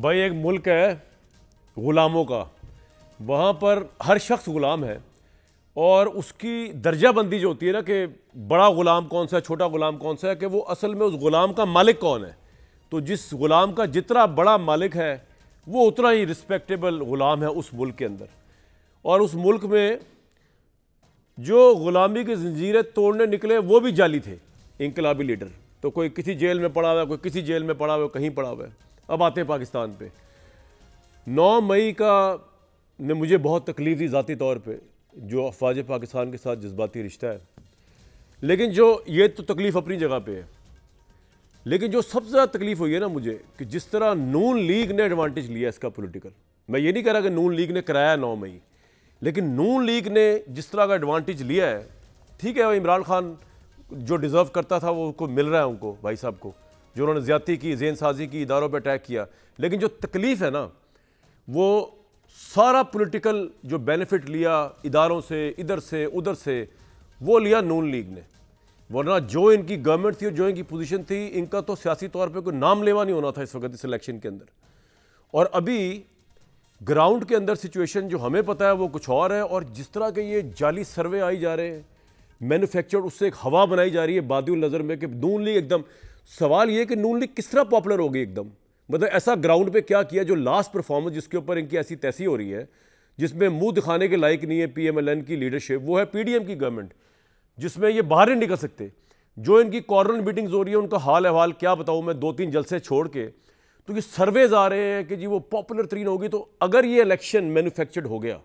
भाई एक मुल्क है ग़ुलामों का, वहाँ पर हर शख्स ग़ुलाम है और उसकी दर्जाबंदी जो होती है ना कि बड़ा ग़ुलाम कौन सा है, छोटा ग़ुलाम कौन सा है, कि वो असल में उस ग़ुलाम का मालिक कौन है। तो जिस ग़ुलाम का जितना बड़ा मालिक है वो उतना ही रिस्पेक्टेबल ग़ुलाम है उस मुल्क के अंदर। और उस मुल्क में जो ग़ुलामी की ज़ंजीरें तोड़ने निकले वो भी जाली थे, इनकलाबी लीडर। तो कोई किसी जेल में पड़ा हुआ है, कोई किसी जेल में पड़ा हुआ है, कहीं पड़ा हुआ है। अब आते हैं पाकिस्तान पे। 9 मई का ने मुझे बहुत तकलीफ दी ज़ाती तौर पे, जो अफवाज पाकिस्तान के साथ जज्बाती रिश्ता है। लेकिन जो ये तो तकलीफ़ अपनी जगह पे है, लेकिन जो सबसे ज़्यादा तकलीफ़ हुई है ना मुझे, कि जिस तरह नून लीग ने एडवांटेज लिया इसका पॉलिटिकल। मैं ये नहीं कह रहा कि नून लीग ने कराया 9 मई, लेकिन नून लीग ने जिस तरह का एडवांटेज लिया है, ठीक है, इमरान खान जो डिज़र्व करता था वो उनको मिल रहा है, उनको भाई साहब को, जो उन्होंने ज़्यादती की, ज़ेन साजी की, इदारों पर अटैक किया। लेकिन जो तकलीफ़ है ना, वो सारा पॉलिटिकल जो बेनिफिट लिया इदारों से, इधर से उधर से, वो लिया नून लीग ने। वरना जो इनकी गवर्नमेंट थी और जो इनकी पोजीशन थी, इनका तो सियासी तौर पे कोई नाम लेवा नहीं होना था इस वक्त इस इलेक्शन के अंदर। और अभी ग्राउंड के अंदर सिचुएशन जो हमें पता है वो कुछ और है। और जिस तरह के ये जाली सर्वे आई जा रहे हैं, मैन्युफैक्चर्ड, उससे एक हवा बनाई जा रही है बादिउल नज़र में कि नून लीग एकदम, सवाल ये कि नून लीग किस तरह पॉपुलर हो गई एकदम। मतलब ऐसा ग्राउंड पे क्या किया जो लास्ट परफॉर्मेंस जिसके ऊपर इनकी ऐसी तैसी हो रही है, जिसमें मुंह दिखाने के लायक नहीं है पीएमएलएन की लीडरशिप, वो है पीडीएम की गवर्नमेंट, जिसमें ये बाहर नहीं निकल सकते। जो इनकी कॉर्नर मीटिंग्स हो रही है, उनका हाल अहवाल क्या बताऊं मैं, 2-3 जलसे छोड़ के। तो ये सर्वेज आ रहे हैं कि जी वो पॉपुलर तरीन होगी। तो अगर ये इलेक्शन मैन्युफैक्चर्ड हो गया,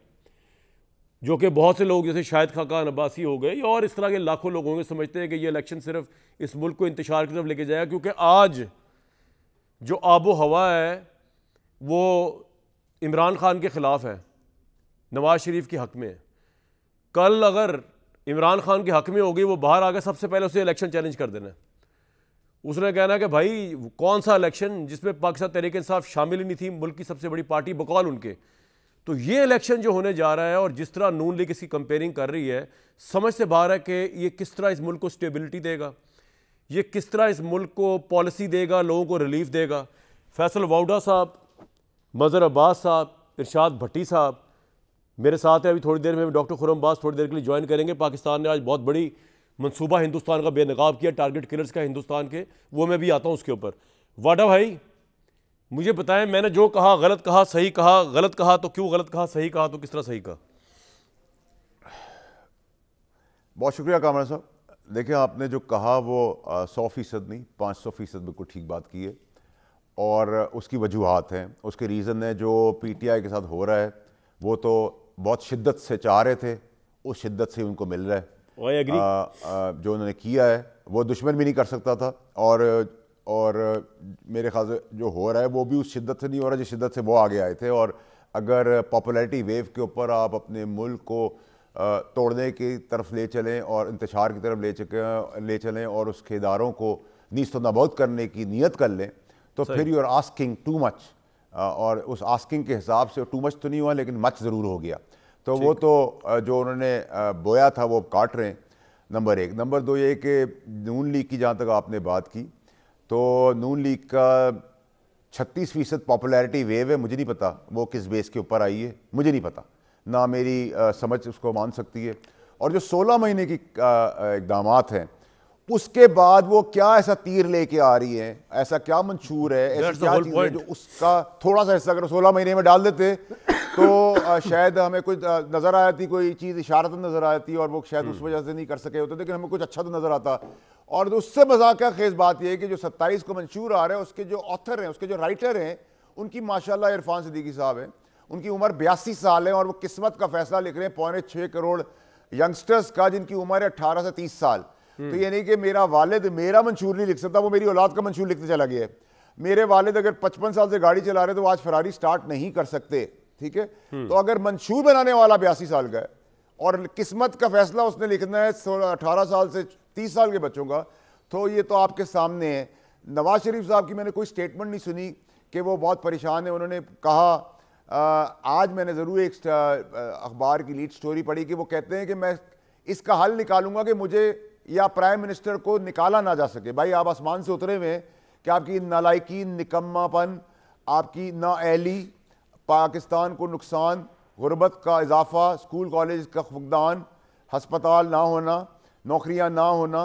जो कि बहुत से लोग जैसे शाहिद खाकान अब्बासी हो गए और इस तरह के लाखों लोग होंगे समझते हैं कि ये इलेक्शन सिर्फ इस मुल्क को इंतशार की तरफ लेके जाएगा, क्योंकि आज जो आबो हवा है वो इमरान खान के ख़िलाफ़ है, नवाज शरीफ के हक़ में है। कल अगर इमरान खान के हक़ में होगी, वो बाहर आकर सबसे पहले उसे इलेक्शन चैलेंज कर देना है। उसने कहना है कि भाई कौन सा इलेक्शन जिसमें पाकिस्तान तहरीक इंसाफ शामिल ही नहीं थी, मुल्क की सबसे बड़ी पार्टी बकौल उनके। तो ये इलेक्शन जो होने जा रहा है और जिस तरह नून लीग इसकी कंपेयरिंग कर रही है, समझ से बाहर है कि ये किस तरह इस मुल्क को स्टेबिलिटी देगा, ये किस तरह इस मुल्क को पॉलिसी देगा, लोगों को रिलीफ देगा। फैसल वाउडा साहब, मज़हर अब्बास साहब, इरशाद भट्टी साहब मेरे साथ है। अभी थोड़ी देर में डॉक्टर खुर्रम अब्बास थोड़ी देर के लिए ज्वाइन करेंगे। पाकिस्तान ने आज बहुत बड़ी मंसूबा हिंदुस्तान का बेनकाब किया, टारगेट किलर्स का हिंदुस्तान के, वो मैं भी आता हूँ उसके ऊपर। वाडा भाई मुझे बताएं, मैंने जो कहा गलत कहा, सही कहा, गलत कहा तो क्यों गलत कहा, सही कहा तो किस तरह सही कहा? बहुत शुक्रिया कामरान साहब। देखिए, आपने जो कहा वो 100% नहीं, 500% बिल्कुल ठीक बात की है। और उसकी वजूहात हैं, उसके रीज़न है। जो पीटीआई के साथ हो रहा है वो तो बहुत शिद्दत से चाह रहे थे, उस शिद्दत से उनको मिल रहा है। जो उन्होंने किया है वो दुश्मन भी नहीं कर सकता था। और मेरे ख्याल से जो हो रहा है वो भी उस शिद्दत से नहीं हो रहा जिस शिद्दत से वो आगे आए थे। और अगर पॉपुलैरिटी वेव के ऊपर आप अपने मुल्क को तोड़ने की तरफ ले चलें और इंतशार की तरफ ले चलें और उसके इदारों को नीस्त नाबूद करने की नीयत कर लें, तो फिर you are asking too much. और उस आस्किंग के हिसाब से टू मच तो नहीं हुआ, लेकिन मच ज़रूर हो गया। तो वो तो जो उन्होंने बोया था वो काट रहे हैं, नंबर 1। नंबर 2 ये कि नून लीग की जहाँ तक आपने बात की, तो नून लीग का 36% पॉपुलैरिटी वेव है। मुझे नहीं पता वो किस बेस के ऊपर आई है, मुझे नहीं पता, ना मेरी समझ उसको मान सकती है। और जो 16 महीने की इक़दामात हैं, उसके बाद वो क्या ऐसा तीर लेके आ रही है, ऐसा क्या मंशूर है, ऐसी क्या चीज़ है जो उसका थोड़ा सा हिस्सा अगर 16 महीने में डाल देते तो शायद हमें कुछ नज़र आती, कोई चीज़ इशारतन नज़र आती, और वो शायद उस वजह से नहीं कर सके होते, लेकिन हमें कुछ अच्छा तो नज़र आता। और उससे मज़ाक़ खेज़ बात यह है कि जो 27 को मंशूर आ रहा है, उसके जो ऑथर हैं, उसके जो राइटर हैं, उनकी माशाल्लाह इरफान सिद्दीकी साहब हैं, उनकी उम्र 82 साल है और वो किस्मत का फैसला लिख रहे हैं 6.25 करोड़ यंगस्टर्स का, जिनकी उम्र है 18 से 30 साल। तो ये नहीं कि मेरा वालिद मेरा मंशूर नहीं लिख सकता, वो मेरी औलाद का मंशूर लिखते चला गया है। मेरे वालिद अगर 55 साल से गाड़ी चला रहे तो आज फरारी स्टार्ट नहीं कर सकते, ठीक है। तो अगर मंशूर बनाने वाला 82 साल का है और किस्मत का फैसला उसने लिखना है 18 साल से 30 साल के बच्चों का, तो ये तो आपके सामने है। नवाज शरीफ साहब की मैंने कोई स्टेटमेंट नहीं सुनी कि वो बहुत परेशान है। उन्होंने कहा, आज मैंने ज़रूर एक अखबार की लीड स्टोरी पढ़ी कि वो कहते हैं कि मैं इसका हल निकालूंगा कि मुझे या प्राइम मिनिस्टर को निकाला ना जा सके। भाई आप आसमान से उतरे हुए हैं कि आपकी नालायकी, निकम्मापन, आपकी नाअहली, पाकिस्तान को नुकसान, गुर्बत का इजाफा, स्कूल कॉलेज का फुकदान, हस्पताल ना होना, नौकरियां ना होना।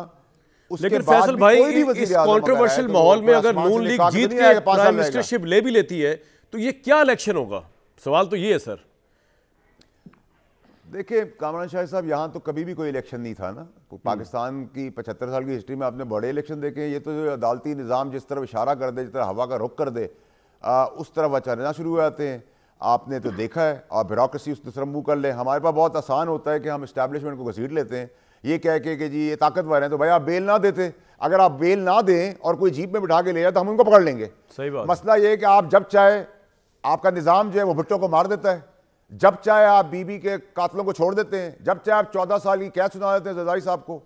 लेकिन फैसल भाई, इस कंट्रोवर्शियल माहौल में अगर नून लीग जीत के प्राइम मिनिस्टरशिप ले भी लेती है तो ये क्या इलेक्शन होगा? सवाल तो ये है सर। देखिए कामरान शाह साहब, यहाँ तो कभी भी कोई इलेक्शन नहीं था ना। पाकिस्तान की 75 साल की हिस्ट्री में आपने बड़े इलेक्शन देखे हैं। ये तो जो अदालती निज़ाम जिस तरफ इशारा कर दे, जिस तरह हवा का रुख कर दे, उस तरफ चलना शुरू हो जाते हैं। आपने तो देखा है, और ब्यूरोक्रेसी उस तरफ मुँह कर ले। हमारे पास बहुत आसान होता है कि हम इस्टेब्लिशमेंट को घसीट लेते हैं, ये कह के कि जी ये ताकतवर हैं, तो भाई आप बेल ना देते। अगर आप बेल ना दें और कोई जीप में बिठा के ले जाए तो हम उनको पकड़ लेंगे। सही बात। मसला ये है कि आप जब चाहे, आपका निज़ाम जो है वो भुट्टो को मार देता है, जब चाहे आप बीबी के कातलों को छोड़ देते हैं, जब चाहे आप 14 साल की कैद सुना देते हैं जरदारी साहब को,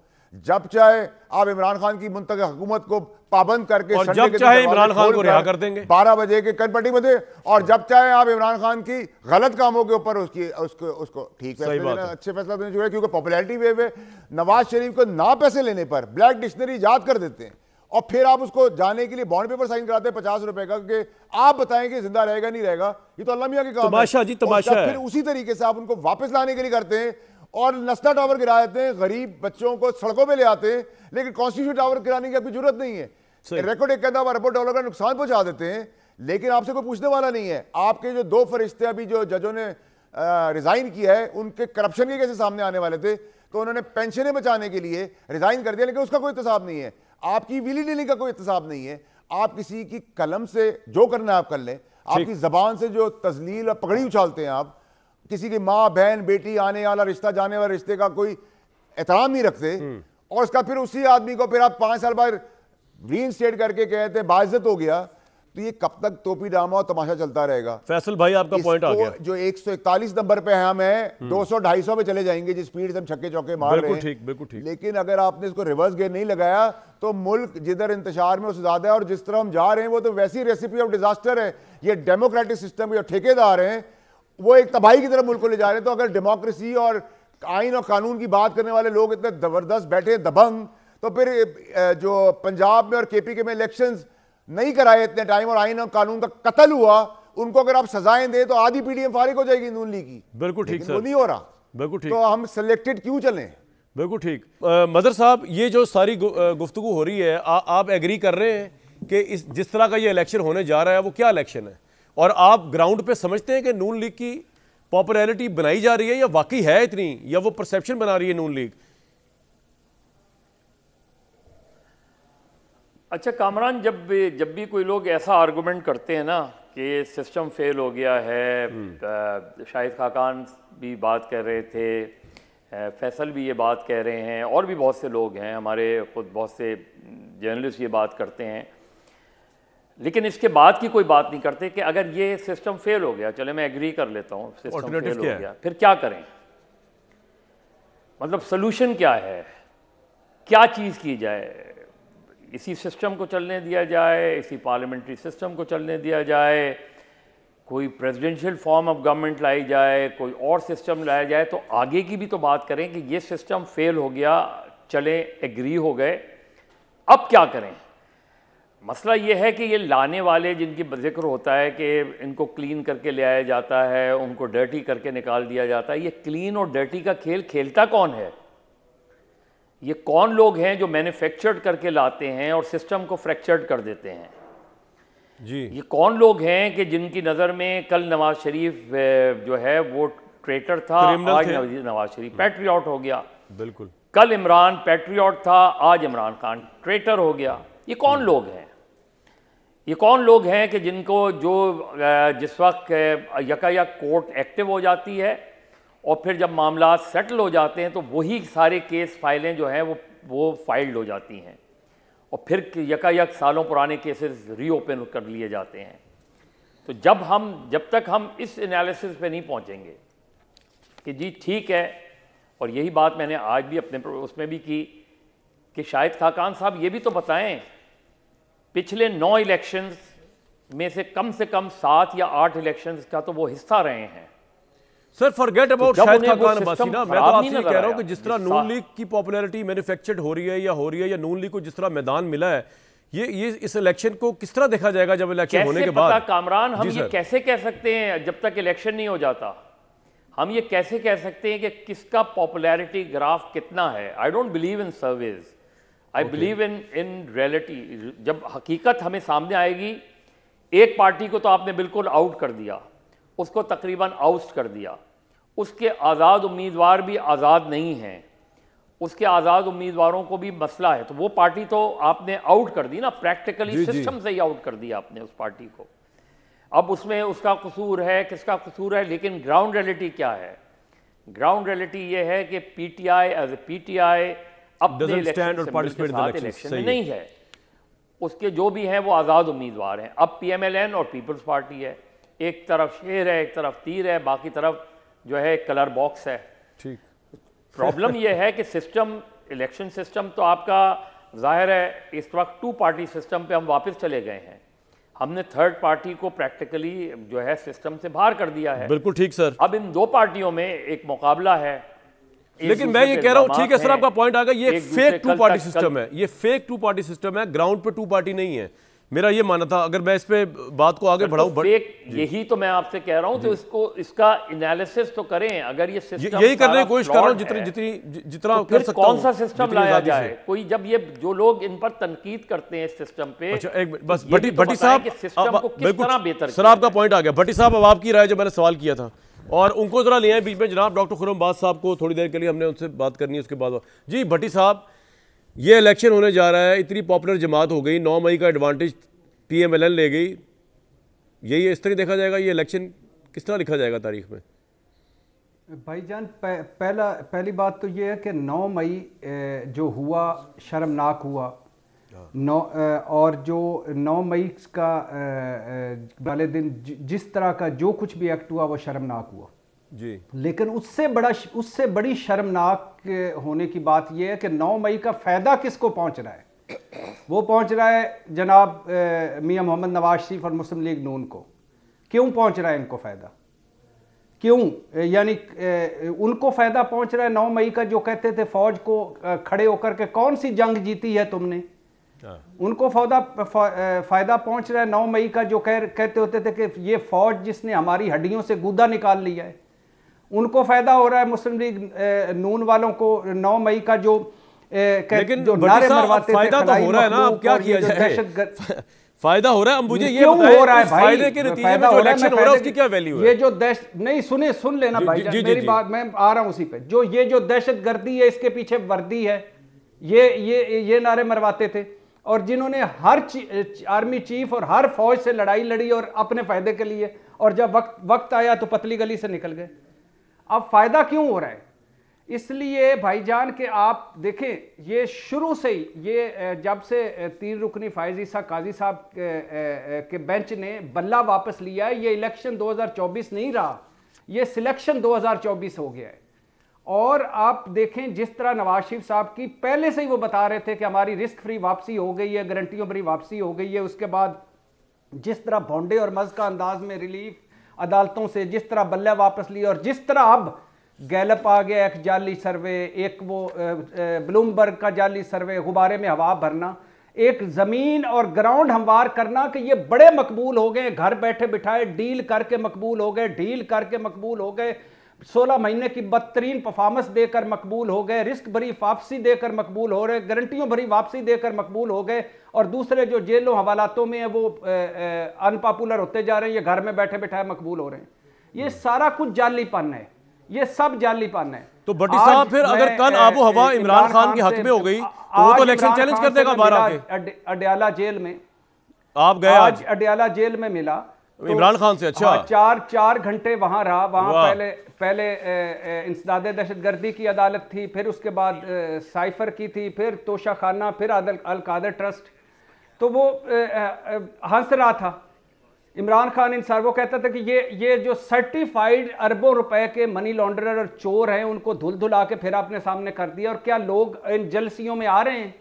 जब चाहे आप इमरान खान की मुंतज़िर हुकूमत को पाबंद करके, और जब चाहे इमरान खान को रिहा कर देंगे 12 बजे के कनपट्टी में दे, और जब चाहे आप इमरान खान की गलत कामों के ऊपर उसको ठीक फैसले देना, अच्छे फैसला देने चाहिए। क्योंकि पॉपुलैरिटी वेव है, नवाज शरीफ को ना पैसे लेने पर ब्लैक डिक्शनरी ईजाद कर देते हैं और फिर आप उसको जाने के लिए बॉन्ड पेपर साइन कराते हैं 50 रुपए का, कि आप बताएं कि जिंदा रहेगा नहीं रहेगा। ये तो अल्लाह मियां के काम तमाशा जी, तमाशा है। फिर उसी तरीके से आप उनको वापस लाने के लिए करते हैं और नस्ला टावर गिरा देते हैं, गरीब बच्चों को सड़कों पे ले आते हैं, लेकिन कॉन्स्टिट्यूशन टावर गिराने की आपकी जरूरत नहीं है। रिकॉर्ड एक कहता अरबों डॉलर का नुकसान पहुंचा देते हैं, लेकिन आपसे कोई पूछने वाला नहीं है। आपके जो 2 फरिश्ते अभी जो जजों ने रिजाइन किया है, उनके करप्शन के कैसे सामने आने वाले थे, तो उन्होंने पेंशनें बचाने के लिए रिजाइन कर दिया, लेकिन उसका कोई एहतसाब नहीं है। आपकी विली नीली का कोई एहतसाब नहीं है। आप किसी की कलम से जो करना है आप कर लें, आपकी जबान से जो तजलील और पगड़ी उछालते हैं आप, किसी की माँ बहन बेटी आने वाला रिश्ता जाने वाले रिश्ते का कोई एहतराम नहीं रखते, और उसका फिर उसी आदमी को फिर आप 5 साल बाद रीइंस्टेट करके कहते हैं बाइज्जत हो गया, तो ये कब तक टोपी ड्रामा और तमाशा चलता रहेगा? फैसल भाई आपका पॉइंट आ गया। जो 141 नंबर पे हम हैं, 200-250 पे चले जाएंगे जिस स्पीड से हम छक्के चौके मार रहे हैं। ठीक, बिल्कुल ठीक। लेकिन अगर आपने इसको रिवर्स गियर नहीं लगाया तो मुल्क जिधर इंतशार में उससे ज्यादा है, और जिस तरह हम जा रहे हैं वो तो वैसी रेसिपी ऑफ डिजास्टर है। ये डेमोक्रेटिक सिस्टम के ठेकेदार हैं, वो एक तबाही की तरफ मुल्क को ले जा रहे हैं। तो अगर डेमोक्रेसी और आइन और कानून की बात करने वाले लोग इतने जबरदस्त बैठे दबंग, तो फिर जो पंजाब में और केपी के में इलेक्शंस नहीं कराए इतने टाइम और आइन और कानून का कत्ल हुआ, उनको अगर आप सजाएं दे तो आधी पीडीएम फारिग हो जाएगी नून लीग की। बिल्कुल ठीक सर, वो नहीं हो रहा। बिल्कुल ठीक। तो हम सिलेक्टेड क्यों चलें? बिल्कुल ठीक। मदर साहब, ये जो सारी गुफ्तगू हो रही है, आप एग्री कर रहे हैं कि इस जिस तरह का ये इलेक्शन होने जा रहा है वो क्या इलेक्शन है, और आप ग्राउंड पे समझते हैं कि नून लीग की पॉपुलैरिटी बनाई जा रही है या वाकई है इतनी, या वो परसेप्शन बना रही है नून लीग? अच्छा कामरान, जब भी कोई लोग ऐसा आर्गूमेंट करते हैं ना कि सिस्टम फेल हो गया है, शाहिद खाकान भी बात कर रहे थे, फैसल भी ये बात कह रहे हैं, और भी बहुत से लोग हैं, हमारे खुद बहुत से जर्नलिस्ट ये बात करते हैं, लेकिन इसके बाद की कोई बात नहीं करते कि अगर ये सिस्टम फेल हो गया, चले मैं एग्री कर लेता हूँ, सिस्टम फेल हो गया, फिर क्या करें? मतलब सोल्यूशन क्या है, क्या चीज़ की जाए? इसी सिस्टम को चलने दिया जाए, इसी पार्लियामेंट्री सिस्टम को चलने दिया जाए, कोई प्रेसिडेंशियल फॉर्म ऑफ गवर्नमेंट लाई जाए, कोई और सिस्टम लाया जाए? तो आगे की भी तो बात करें कि ये सिस्टम फेल हो गया, चले एग्री हो गए, अब क्या करें? मसला ये है कि ये लाने वाले जिनकी जिक्र होता है कि इनको क्लीन करके ले आया जाता है, उनको डर्टी करके निकाल दिया जाता है, ये क्लीन और डर्टी का खेल खेलता कौन है? ये कौन लोग हैं जो मैन्युफैक्चर्ड करके लाते हैं और सिस्टम को फ्रैक्चर्ड कर देते हैं जी? ये कौन लोग हैं कि जिनकी नज़र में कल नवाज शरीफ जो है वो ट्रेटर था, आज नवाज शरीफ पैट्रियट हो गया। बिल्कुल। कल इमरान पैट्रियट था, आज इमरान खान ट्रेटर हो गया। ये कौन लोग हैं? ये कौन लोग हैं कि जिनको जिस वक्त यकायक कोर्ट एक्टिव हो जाती है और फिर जब मामला सेटल हो जाते हैं तो वही सारे केस फाइलें जो हैं वो फाइल्ड हो जाती हैं और फिर यकायक सालों पुराने केसेस रीओपन कर लिए जाते हैं। तो जब तक हम इस एनालिसिस पे नहीं पहुंचेंगे कि जी ठीक है, और यही बात मैंने आज भी अपने उसमें भी की कि शाहिद खाकान साहब ये भी तो बताएं, पिछले 9 इलेक्शंस में से कम 7 या 8 इलेक्शंस का तो वो हिस्सा रहे हैं। Sir forget about Shahid Khaqan Abbasi ना, मैं तो आपसे कह रहा हूं कि जिस तरह नून लीग की पॉपुलैरिटी मैन्युफैक्चर्ड हो रही है या नून लीग को जिस तरह मैदान मिला है, ये इस इलेक्शन को किस तरह देखा जाएगा जब इलेक्शन होने के बाद? कामरान, हम ये कैसे कह सकते हैं जब तक इलेक्शन नहीं हो जाता, हम ये कैसे कह सकते हैं कि किसका पॉपुलैरिटी ग्राफ कितना है? I don't believe in surveys, I believe in reality. जब हकीकत हमें सामने आएगी, एक पार्टी को तो आपने बिल्कुल आउट कर दिया, उसको तकरीबन आउस्ट कर दिया, उसके आज़ाद उम्मीदवार भी आज़ाद नहीं हैं, उसके आज़ाद उम्मीदवारों को भी मसला है, तो वो पार्टी तो आपने आउट कर दी ना, प्रैक्टिकली सिस्टम से ही आउट कर दिया आपने उस पार्टी को। अब उसमें उसका कसूर है, किसका कसूर है, लेकिन ग्राउंड रियलिटी क्या है? ग्राउंड रियलिटी ये है कि पीटीआई एज ए पीटीआई अपने इलेक्शन में नहीं है, उसके जो भी हैं वो आज़ाद उम्मीदवार हैं। अब पीएमएलएन और पीपल्स पार्टी है, एक तरफ शेर है, एक तरफ तीर है, बाकी तरफ जो है कलर बॉक्स है। ठीक, प्रॉब्लम यह है कि सिस्टम, इलेक्शन सिस्टम तो आपका जाहिर है इस वक्त टू पार्टी सिस्टम पे हम वापस चले गए हैं। हमने थर्ड पार्टी को प्रैक्टिकली जो है सिस्टम से बाहर कर दिया है। बिल्कुल ठीक सर। अब इन दो पार्टियों में एक मुकाबला है, लेकिन मैं ये कह रहा हूं, ठीक है सर, आपका पॉइंट आ गया, ये फेक टू पार्टी सिस्टम है, ये फेक टू पार्टी सिस्टम है, ग्राउंड पे टू पार्टी नहीं है, मेरा ये मानना था। अगर मैं इस पे बात को आगे बढ़ाऊं, यही तो मैं आपसे कह रहा हूं, तो इसका एनालिसिस तो करें। अगर ये सिस्टम, यही करने की कोशिश कर रहा हूं जितना कर सकता हूं। कौन सा सिस्टम लाया जाए? कोई जब ये जो लोग इन पर तनकीद करते हैं इस सिस्टम पे, अच्छा एक बस भट्टी साहब, सिस्टम को किस तरह बेहतर सर आपका पॉइंट आ गया। भट्टी साहब, अब आपकी राय, जो मैंने सवाल किया था, और उनको जरा ले आए बीच में, जनाब डॉक्टर खुर्रमबाज साहब को थोड़ी देर के लिए हमने उनसे बात करनी है, उसके बाद। जी भट्टी साहब, ये इलेक्शन होने जा रहा है, इतनी पॉपुलर जमात हो गई, 9 मई का एडवांटेज पीएमएलएन ले गई, यही इस तरह देखा जाएगा? ये इलेक्शन किस तरह लिखा जाएगा तारीख में? भाईजान, पहली बात तो ये है कि 9 मई जो हुआ शर्मनाक हुआ, और जो 9 मई का वाले दिन जिस तरह का जो कुछ भी एक्ट हुआ वो शर्मनाक हुआ जी। लेकिन उससे बड़ी शर्मनाक होने की बात यह है कि 9 मई का फायदा किसको पहुंच रहा है? वो पहुंच रहा है जनाब मियां मोहम्मद नवाज शरीफ और मुस्लिम लीग नून को। क्यों पहुंच रहा है इनको फायदा? क्यों? यानी उनको फायदा पहुंच रहा है 9 मई का, जो कहते थे फौज को खड़े होकर के कौन सी जंग जीती है तुमने, उनको फायदा पहुंच रहा है 9 मई का, जो कहते होते थे कि ये फौज जिसने हमारी हड्डियों से गूदा निकाल लिया है। उनको फायदा हो रहा है मुस्लिम लीग नून वालों को 9 मई का, जो लेकिन जो नारे मरवाते फायदा तो हो रहा है ना, अब क्या किया जाए? फायदा हो रहा है, अब मुझे ये बताइए, इस फायदे के नतीजे में जो इलेक्शन हो रहा है उसकी क्या वैल्यू है? ये जो नहीं, सुन लेना भाई, मेरी बात, मैं आ रहा हूं उसी पे। ये जो दहशतगर्दी है, इसके पीछे वर्दी है, ये नारे मरवाते थे, और जिन्होंने हर आर्मी चीफ और हर फौज से लड़ाई लड़ी और अपने फायदे के लिए, और जब वक्त आया तो पतली गली से निकल गए। अब फायदा क्यों हो रहा है? इसलिए भाईजान के आप देखें, ये शुरू से ही, ये जब से 3 रुकनी फायज ईसा काजी साहब के बेंच ने बल्ला वापस लिया है, ये इलेक्शन 2024 नहीं रहा, ये सिलेक्शन 2024 हो गया है। और आप देखें जिस तरह नवाज शरीफ साहब की पहले से ही वो बता रहे थे कि हमारी रिस्क फ्री वापसी हो गई है, गारंटियों भरी वापसी हो गई है। उसके बाद जिस तरह भोंडे और मज का अंदाज में रिलीफ अदालतों से जिस तरह बल्ला वापस लिया, और जिस तरह अब गैलप आ गया एक जाली सर्वे, एक वो ब्लूमबर्ग का जाली सर्वे, गुब्बारे में हवा भरना, एक ज़मीन और ग्राउंड हमवार करना, कि ये बड़े मकबूल हो गए, घर बैठे बिठाए डील करके मकबूल हो गए, 16 महीने की बदतरीन परफॉर्मेंस देकर मकबूल हो गए, रिस्क भरी वापसी देकर मकबूल हो रहे, गारंटियों भरी वापसी देकर मकबूल हो गए, और दूसरे जो जेलों हवालातों में है वो अनपॉपुलर होते जा रहे हैं, ये घर में बैठे बिठाए मकबूल हो रहे हैं। ये सारा कुछ जालीपन है, ये सब जालीपन है। तो भट्टी साहब, फिर अगर कल आबो हवा इमरान खान के हक में हो गई तो वो तो इलेक्शन चैलेंज कर देगा बाहर आके। अडयाला जेल में आप गए, आज अडयाला जेल में मिला तो इमरान खान से। अच्छा, 4 घंटे वहां रहा। वहां पहले इंसदादे दहशतगर्दी की अदालत थी, फिर उसके बाद साइफर की थी, फिर तोशा खाना, फिर अल कादर ट्रस्ट। तो वो हंस रहा था इमरान खान इन वो कहता था कि ये जो सर्टिफाइड अरबों रुपए के मनी लॉन्ड्रर और चोर हैं, उनको धुल के फिर आपने सामने कर दिया। और क्या लोग इन जलसियों में आ रहे हैं?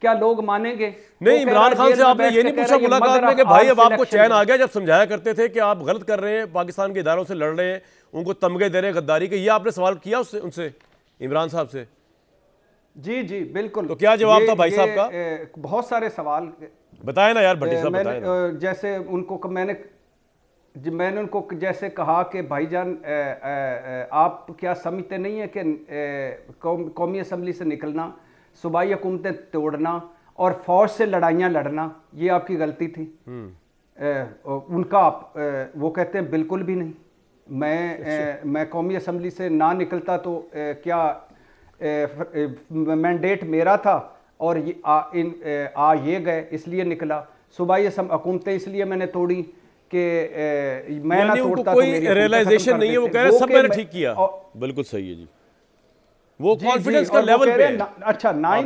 क्या लोग मानेंगे? नहीं, इमरान खान से आपने ये नहीं पूछा मुलाकात में कि भाई अब आपको चैन आ गया, जब समझाया करते थे कि आप गलत कर रहे हैं, पाकिस्तान के इदारों से लड़ रहे हैं, उनको तमगे दे रहे हैं गद्दारी के, ये आपने सवाल किया उनसे, इमरान साहब से? जी बिल्कुल। तो क्या जवाब था भाई साहब का? बहुत सारे सवाल बताए ना यार भट्टी साहब, बताए ना। जैसे उनको मैंने उनको जैसे कहा कि भाईजान आप क्या समझते नहीं है कि कौमी असम्बली से निकलना, सूबाई हुकूमतें तोड़ना और फौज से लड़ाइयाँ लड़ना ये आपकी गलती थी। उनका वो कहते हैं बिल्कुल भी नहीं, मैं कौमी असम्बली से ना निकलता तो क्या मैंडेट मेरा था और ये गए इसलिए निकला। सूबाई हुकूमतें इसलिए मैंने तोड़ी कि मैं ना तोड़ता तो मेरी रियलाइजेशन नहीं है, वो कह रहे सब मैंने ठीक किया। बिल्कुल सही है जी, वो कॉन्फिडेंस का लेवल पे है। अच्छा 9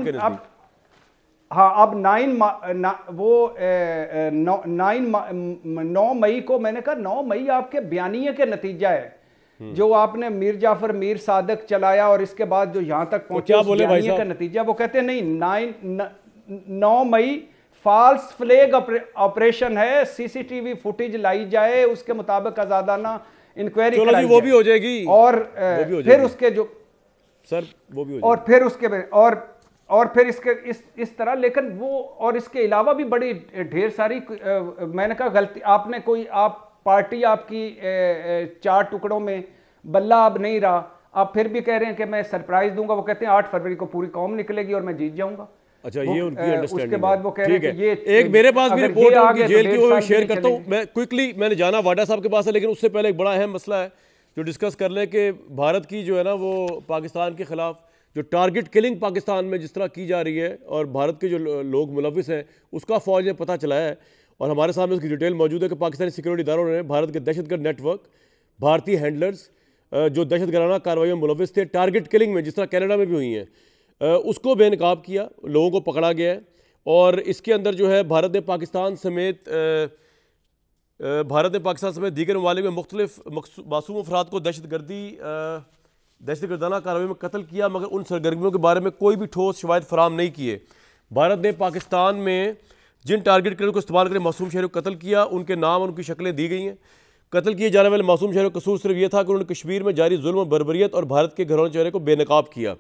मई को मैंने कहा 9 मई आपके बयानिए के नतीजा है जो आपने मीर जाफर मीर सादक चलाया और इसके बाद जो यहां तक पहुंचे उस बयानिए का नतीजा। वो कहते हैं नहीं 9 मई फॉल्स फ्लैग ऑपरेशन है, सीसीटीवी फुटेज लाई जाए, उसके मुताबिक आजादाना इंक्वायरी कराई वो भी हो जाएगी और फिर उसके जो सर वो भी हो और फिर उसके और फिर इसके इस तरह। लेकिन वो और इसके अलावा भी बड़ी ढेर सारी मैंने कहा गलती आपने कोई आप पार्टी आपकी 4 टुकड़ों में बल्ला अब नहीं रहा, आप फिर भी कह रहे हैं कि मैं सरप्राइज दूंगा। वो कहते हैं 8 फरवरी को पूरी कौम निकलेगी और मैं जीत जाऊंगा। अच्छा ये उनकी अंडरस्टैंडिंग। उसके बाद वो कह रहे हैं कि ये एक मेरे पास भी रिपोर्ट है उनकी जेल की, वो मैं शेयर करता हूं। मैं क्विकली मैंने जाना वाडा साहब के पास है, लेकिन उससे पहले एक बड़ा अहम मसला है जो डिस्कस कर लें कि भारत की जो है ना वो पाकिस्तान के खिलाफ जो टारगेट किलिंग पाकिस्तान में जिस तरह की जा रही है और भारत के जो लोग मुलविस हैं उसका फौज ने पता चलाया है और हमारे सामने उसकी डिटेल मौजूद है कि पाकिस्तानी सिक्योरिटी इदारों ने भारत के दहशतगर्द नेटवर्क, भारतीय हैंडलर्स जो दहशतगराना कार्रवाई में मुलविस थे टारगेट किलिंग में, जिस तरह कनाडा में भी हुई हैं, उसको बेनकाब किया, लोगों को पकड़ा गया है। और इसके अंदर जो है भारत ने पाकिस्तान समेत दीगर ममालिक में मुख्तलिफ मासूम अफराद को दहशतगर्दाना कार्रवाई में कत्ल किया, मगर उन सरगर्मियों के बारे में कोई भी ठोस शवाहिद फराम नहीं किए। भारत ने पाकिस्तान में जिन टारगेट किलर को इस्तेमाल करके मासूम शहरों को कत्ल किया उनके नाम और उनकी शक्लें दी गई हैं। कत्ल किए जाने वाले मासूम शहरों का कसूर सिर्फ यह था कि उन्होंने कश्मीर में जारी जुल्म और बर्बरियत और भारत के घरों चेहरे को बेनकाब किया।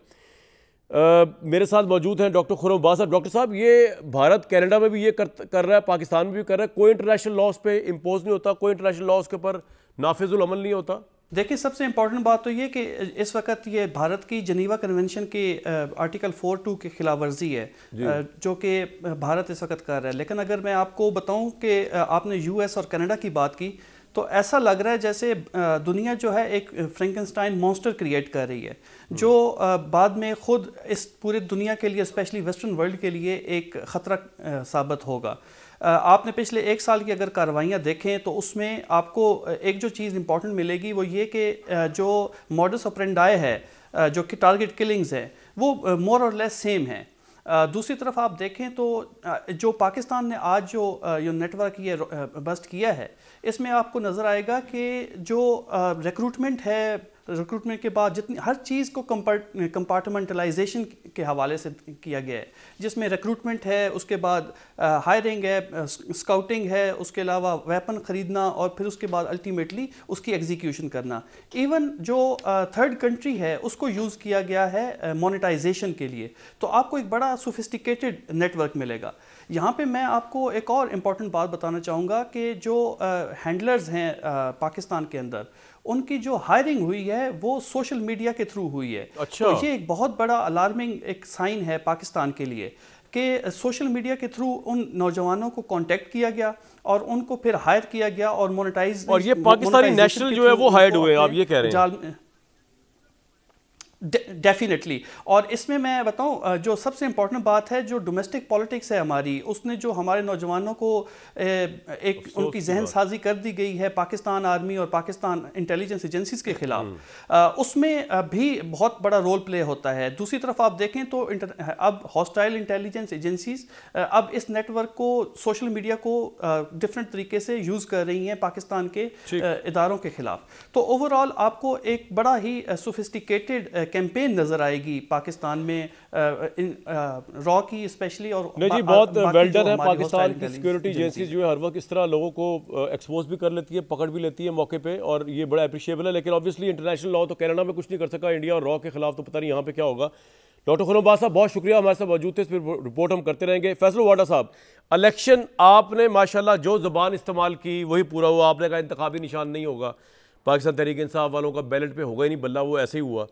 मेरे साथ मौजूद हैं डॉक्टर खुर्रम अब्बास साहब। डॉक्टर साहब, ये भारत कनाडा में भी ये कर रहा है, पाकिस्तान में भी कर रहा है, कोई इंटरनेशनल लॉज पे इम्पोज नहीं होता, कोई इंटरनेशनल लॉज के ऊपर नाफिजुल अमल नहीं होता। देखिए, सबसे इम्पॉर्टेंट बात तो ये कि इस वक्त ये भारत की जनीवा कन्वेंशन के आर्टिकल 4.2 की खिलाफ वर्जी है जो कि भारत इस वक्त कर रहा है। लेकिन अगर मैं आपको बताऊं कि आपने यूएस और कनाडा की बात की तो ऐसा लग रहा है जैसे दुनिया जो है एक फ्रैंकेनस्टाइन मॉन्स्टर क्रिएट कर रही है जो बाद में खुद इस पूरी दुनिया के लिए, स्पेशली वेस्टर्न वर्ल्ड के लिए एक ख़तरा साबित होगा। आपने पिछले 1 साल की अगर कार्रवाइयाँ देखें तो उसमें आपको एक जो चीज़ इंपॉर्टेंट मिलेगी वो ये कि जो मॉडस ऑपरेंडाई है, जो कि टारगेट किलिंग्स है, वो मोर और लेस सेम है। दूसरी तरफ आप देखें तो जो पाकिस्तान ने आज जो नेटवर्क ये बस्ट किया है, इसमें आपको नज़र आएगा कि जो रिक्रूटमेंट है, रिक्रूटमेंट के बाद जितनी हर चीज़ को कंपार्टमेंटलाइजेशन के हवाले से किया गया है, जिसमें रिक्रूटमेंट है, उसके बाद हायरिंग है, स्काउटिंग है, उसके अलावा वेपन ख़रीदना और फिर उसके बाद अल्टीमेटली उसकी एग्जीक्यूशन करना। इवन जो थर्ड कंट्री है उसको यूज़ किया गया है मोनेटाइजेशन के लिए। तो आपको एक बड़ा सोफिस्टिकेटेड नेटवर्क मिलेगा। यहाँ पे मैं आपको एक और इम्पॉर्टेंट बात बताना चाहूँगा कि जो हैंडलर्स हैं पाकिस्तान के अंदर, उनकी जो हायरिंग हुई है वो सोशल मीडिया के थ्रू हुई है। अच्छा। तो ये एक बहुत बड़ा अलार्मिंग एक साइन है पाकिस्तान के लिए कि सोशल मीडिया के थ्रू उन नौजवानों को कांटेक्ट किया गया और उनको फिर हायर किया गया और मोनेटाइज, और ये पाकिस्तानी नेशनल जो है वो हायर्ड हुए, आप ये कह रहे हैं? डेफिनेटली। और इसमें मैं बताऊं, जो सबसे इंपॉर्टेंट बात है, जो डोमेस्टिक पॉलिटिक्स है हमारी, उसने जो हमारे नौजवानों को एक उनकी जहन साजी कर दी गई है पाकिस्तान आर्मी और पाकिस्तान इंटेलिजेंस एजेंसीज के खिलाफ, उसमें भी बहुत बड़ा रोल प्ले होता है। दूसरी तरफ आप देखें तो अब हॉस्टाइल इंटेलिजेंस एजेंसीज अब इस नेटवर्क को, सोशल मीडिया को डिफरेंट तरीके से यूज़ कर रही हैं पाकिस्तान के इदारों के खिलाफ। तो ओवरऑल आपको एक बड़ा ही सोफिस्टिकेटेड कैंपेन नजर आएगी पाकिस्तान में रॉ की स्पेशली। और नहीं जी, बहुत वेल डन है। पाकिस्तान की सिक्योरिटी एजेंसी जो है हर वक्त इस तरह लोगों को एक्सपोज भी कर लेती है, पकड़ भी लेती है मौके पे, और ये बड़ा अप्रिशिएबल है। लेकिन ऑब्वियसली इंटरनेशनल लॉ तो कनाडा में कुछ नहीं कर सका, इंडिया और रॉ के खिलाफ तो पता नहीं यहाँ पे क्या होगा। डॉक्टर खुर्रम अब्बास साहब बहुत शुक्रिया हमारे साथ मौजूद थे, इस पर रिपोर्ट हम करते रहेंगे। फैसल वाडा साहब, इलेक्शन आपने माशाल्लाह जो ज़बान इस्तेमाल की वही पूरा हुआ। आपने कहा इंतखाबी निशान नहीं होगा, पाकिस्तान तहरीक इंसाफ वालों का बैलेट पे होगा ही नहीं, बल्ला वो ऐसे ही हुआ।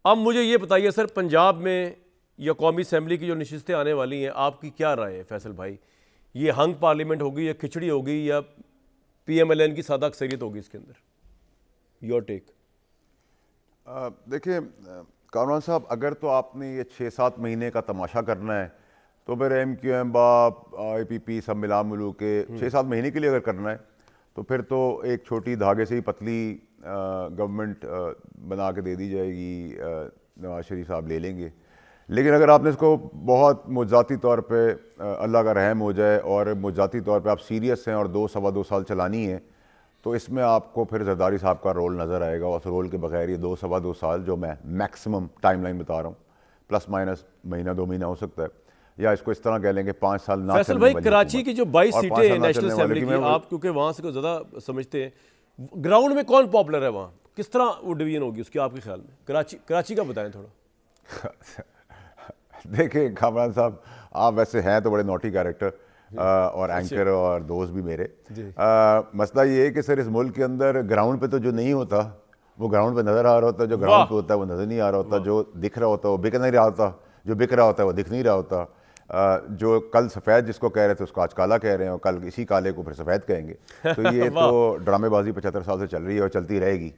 अब मुझे ये बताइए सर, पंजाब में या कौमी असम्बली की जो नशिस्तें आने वाली हैं, आपकी क्या राय है फैसल भाई? ये हंग पार्लियामेंट होगी या खिचड़ी होगी या PMLN की सादा अक्सरियत होगी इसके अंदर? Your take. देखिए कामरान साहब, अगर तो आपने ये 6-7 महीने का तमाशा करना है तो फिर MQM बाप IPP सब मिला मिलू के 6-7 महीने के लिए अगर करना है तो फिर तो एक छोटी धागे से ही पतली गवर्नमेंट बना के दे दी जाएगी, नवाज शरीफ साहब ले लेंगे। लेकिन अगर आपने इसको बहुत मुजाती तौर पे अल्लाह का रहम हो जाए और मुजाती तौर पे आप सीरियस हैं और 2-2.25 साल चलानी है, तो इसमें आपको फिर जरदारी साहब का रोल नज़र आएगा। और उस रोल के बगैर ये 2-2.25 साल जो मैं मैक्सिमम टाइमलाइन बता रहा हूँ, प्लस माइनस महीना 2 महीना हो सकता है, या इसको इस तरह कह लेंगे 5 साल ना। फैसल भाई, कराची की जो 22 सीटें हैं नेशनल असेंबली की, आप क्योंकि वहाँ से ज़्यादा समझते हैं, ग्राउंड में कौन पॉपुलर है वहाँ, किस तरह वो डिवीजन होगी उसकी आपके ख्याल में? कराची का बताएं थोड़ा। देखिए कामरान साहब, आप वैसे हैं तो बड़े नोटी कैरेक्टर और एंकर और दोस्त भी मेरे। मसला ये है कि सर इस मुल्क के अंदर ग्राउंड पे तो जो नहीं होता वो ग्राउंड पे नज़र आ रहा होता, जो ग्राउंड पे होता है वो नज़र नहीं आ रहा होता, जो दिख रहा होता है वो बिक नहीं रहा होता, जो बिक रहा होता है वो दिख नहीं रहा होता। जो कल सफ़ेद जिसको कह रहे थे उसको आज काला कह रहे हैं और कल इसी काले को फिर सफ़ेद कहेंगे। तो ये तो ड्रामेबाजी 75 साल से चल रही है और चलती रहेगी।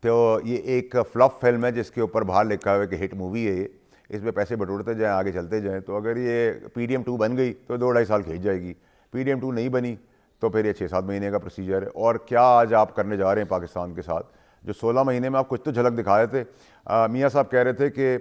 तो ये एक फ्लॉप फिल्म है जिसके ऊपर बाहर लिखा हुआ है कि हिट मूवी है ये, इसमें पैसे बटोरते जाएँ, आगे चलते जाएँ। तो अगर ये PDM 2 बन गई तो 2-2.5 साल खींच जाएगी, PDM 2 नहीं बनी तो फिर ये 6-7 महीने का प्रोसीजर है। और क्या आज आप करने जा रहे हैं पाकिस्तान के साथ, जो 16 महीने में आप कुछ तो झलक दिखा रहे थे। मियाँ साहब कह रहे थे कि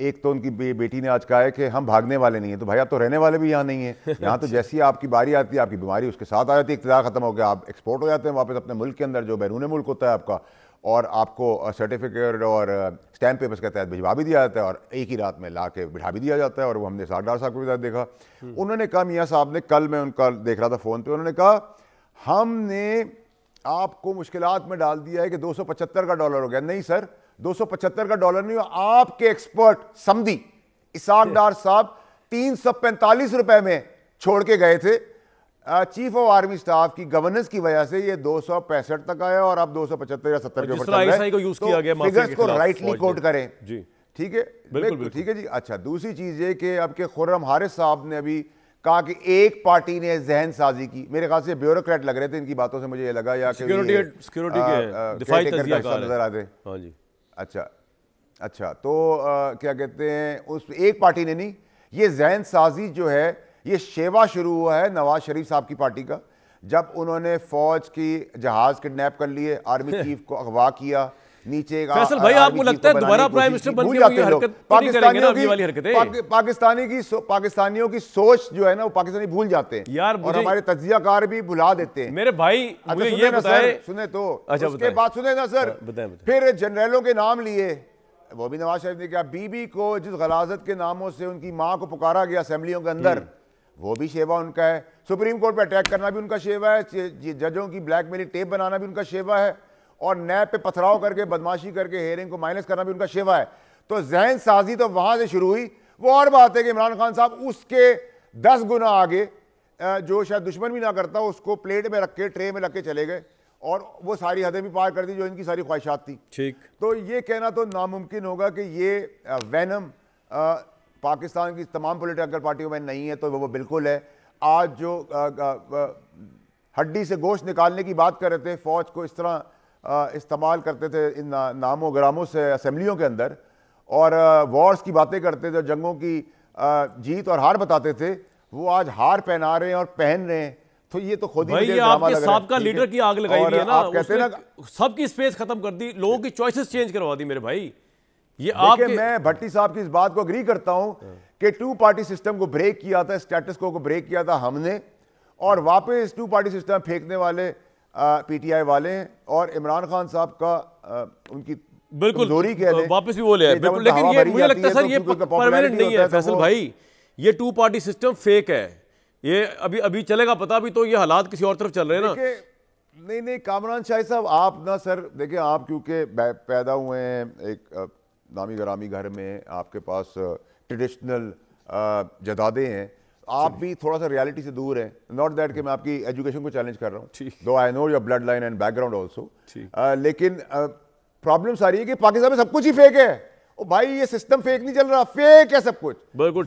एक तो उनकी बेटी ने आज कहा है कि हम भागने वाले नहीं हैं, तो भाई आप तो रहने वाले भी यहाँ नहीं हैं। यहाँ तो जैसी आपकी बारी आती है, आपकी बीमारी उसके साथ आ जाती है, इक़्तिदार ख़त्म हो गया, आप एक्सपोर्ट हो जाते हैं वापस अपने मुल्क के अंदर, जो बैरून मुल्क होता है आपका, और आपको सर्टिफिकेट और स्टैम्प पेपर्स के तहत भिजवा भी दिया जाता है और एक ही रात में ला के बिठा भी दिया जाता है। और वो हमने सागडार साहब को भी देखा, उन्होंने कहा, मियाँ साहब ने, कल मैं उनका देख रहा था फ़ोन पे, उन्होंने कहा हमने आपको मुश्किलात में डाल दिया है कि $275 का हो गया। नहीं सर, $275 का नहीं हुआ, आपके एक्सपर्ट समधी इसाक डार साहब 345 रुपए में छोड़ के गए थे। चीफ ऑफ आर्मी स्टाफ की गवर्नेंस की वजह से ये 265 तक आया और अब 275 या 70 के ऊपर चल रहा है। को यूज किया गया, फिगर्स को राइटली कोट करें जी, ठीक है, बिल्कुल ठीक है जी। अच्छा, दूसरी चीज ये कि अब के खुर्रम हारिस साहब ने अभी कहा कि एक पार्टी ने जहन साजी की, मेरे ख्याल से ब्यूरोक्रेट लग रहे थे इनकी बातों से, मुझे ये लगा या सिक्योरिटी के दिफाई तज्जिया का नजर आते। हाँ जी, अच्छा तो क्या कहते हैं, उस एक पार्टी ने नहीं, ये जहन साजी जो है ये शेवा शुरू हुआ है नवाज शरीफ साहब की पार्टी का, जब उन्होंने फौज की जहाज किडनैप कर लिए, आर्मी चीफ को अगवा किया, नीचे फैसल भाई आपको लगता है दोबारा प्राइम मिनिस्टर बन के ये हरकत नहीं करेंगे ना, अभी वाली हरकतें? पाकिस्तानियों की सोच जो है ना वो पाकिस्तानी भूल जाते हैं यार, और हमारे तज्जियाकार भी भुला देते हैं। मेरे भाई मुझे ये बताएं, सुने तो अच्छा उसके बाद सुने ना सर, फिर जनरलों के नाम लिए, वो भी नवाज शरीफ ने कहा, बीबी को जिस गलाजत के नामों से उनकी माँ को पुकारा गया असेंबलियों के अंदर, वो भी शेवा उनका है। सुप्रीम कोर्ट पे अटैक करना भी उनका शेवा है, जजों की ब्लैकमेलिंग टेप बनाना भी उनका शेवा है, और नैब पे पथराव करके बदमाशी करके हेयरिंग को माइनस करना भी उनका शेवा है। तो जहन साजी तो वहां से शुरू हुई। वो और बात है कि इमरान खान साहब उसके 10 गुना आगे, जो शायद दुश्मन भी ना करता, उसको प्लेट में रख के, ट्रे में रख के चले गए और वो सारी हदें भी पार कर दी जो इनकी सारी ख्वाहिशात थी। ठीक, तो ये कहना तो नामुमकिन होगा कि ये वैनम पाकिस्तान की तमाम पॉलिटिकल पार्टियों में नहीं है, तो वो बिल्कुल है। आज जो हड्डी से गोश्त निकालने की बात कर रहे थे, फौज को इस तरह इस्तेमाल करते थे इन नामों ग्रामों से असेंबलियों के अंदर, और वॉर्स की बातें करते थे, जंगों की जीत और हार बताते थे, वो आज हार पहना रहे हैं और पहन रहे हैं। तो ये तो खुद ही आपके साबका लीडर की आग लगाई हुई है ना, उसने सबकी स्पेस खत्म कर दी, लोगों की चॉइसेस चेंज करवा दी। मेरे भाई ये आपके, मैं भट्टी साहब की इस बात को अग्री करता हूं कि 2 पार्टी सिस्टम को ब्रेक किया था, स्टेटस को ब्रेक किया था हमने, और वापस 2 पार्टी सिस्टम फेंकने वाले PTI वाले हैं, और इमरान खान साहब का उनकी बिल्कुल वापस भी बोले हैं, बिल्कुल। लेकिन ये मुझे लगता है सर ये परमानेंट नहीं है फैसल भाई, ये 2 पार्टी सिस्टम फेक है, ये अभी चलेगा पता, अभी तो ये हालात किसी और तरफ चल रहे हैं ना। नहीं कामरान शाह साहब, आप ना सर देखिए, आप क्योंकि पैदा हुए हैं एक नामी गरामी घर में, आपके पास ट्रेडिशनल जदादे हैं, आप भी थोड़ा सा रियलिटी से दूर हैं। नॉट दैट कि मैं आपकी एजुकेशन को चैलेंज कर रहा हूँ, दो I know your blood line and background also, लेकिन प्रॉब्लम सारी है कि पाकिस्तान में सब कुछ ही फेक है। ओ भाई, ये सिस्टम फेक नहीं चल रहा, फेक है सब कुछ,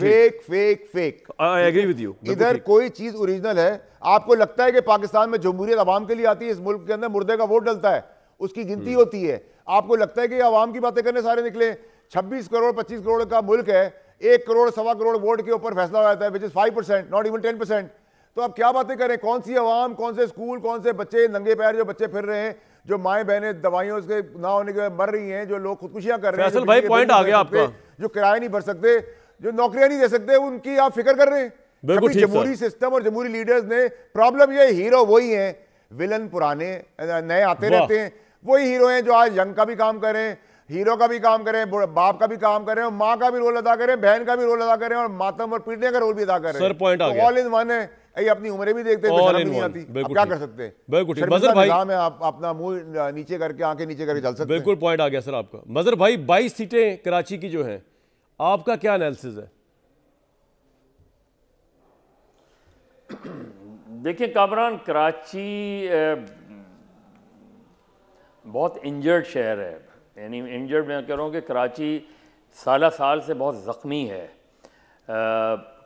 fake fake fake. I agree with you. इधर कोई चीज ओरिजिनल है। आपको लगता है कि पाकिस्तान में जमहूरियत आवाम के लिए आती है? इस मुल्क के अंदर मुर्दे का वोट डलता है, उसकी गिनती होती है। आपको लगता है कि आवाम की बातें करने सारे निकले? 26 करोड़ 25 करोड़ का मुल्क है, 1 करोड़ सवा करोड़ वोट के ऊपर फैसला हो जाता है, विच इज 5%, नॉट इवन 10%। तो आप क्या बातें करें? कौन सी आवाम, कौन से स्कूल, कौन से बच्चे, नंगे पैर जो बच्चे फिर रहे हैं, जो माएं बहनें दवाइयों के ना होने के मर रही हैं, जो लोग खुदकुशियां कर रहे हैं, फैसल भाई पॉइंट आ गया आपका, जो किराया नहीं भर सकते, जो नौकरियां नहीं दे सकते, उनकी आप फिक्र कर रहे हैं। जमहूरी सिस्टम और जमहूरी लीडर्स ने, प्रॉब्लम ये, हीरो वही हैं, विलन पुराने नए आते रहते हैं। वही हीरो हैं जो आज यंग का भी काम करें, हीरो का भी काम करें, बाप का भी काम करें, और माँ का भी रोल अदा करें, बहन का भी रोल अदा करें, और मातम और पीटने का रोल भी अदा करें। सर पॉइंट आ गया। ऑल इन वन है। ये अपनी उम्रें भी देखते हैं, शर्म नहीं आती, अब क्या कर सकते हैं? बिल्कुल मजहर भाई, आप अपना मुंह नीचे करके, आंखें नीचे करके चल सकते हैं। बिल्कुल पॉइंट आ गया सर आपका। मजहर भाई, 22 सीटें कराची की जो हैं, आपका क्या एनालिसिस है? देखिए कामरान, कराची बहुत इंजर्ड शहर है। यानी इंजर्ड मैं कह रहा हूँ कि कराची साल से बहुत ज़ख्मी है।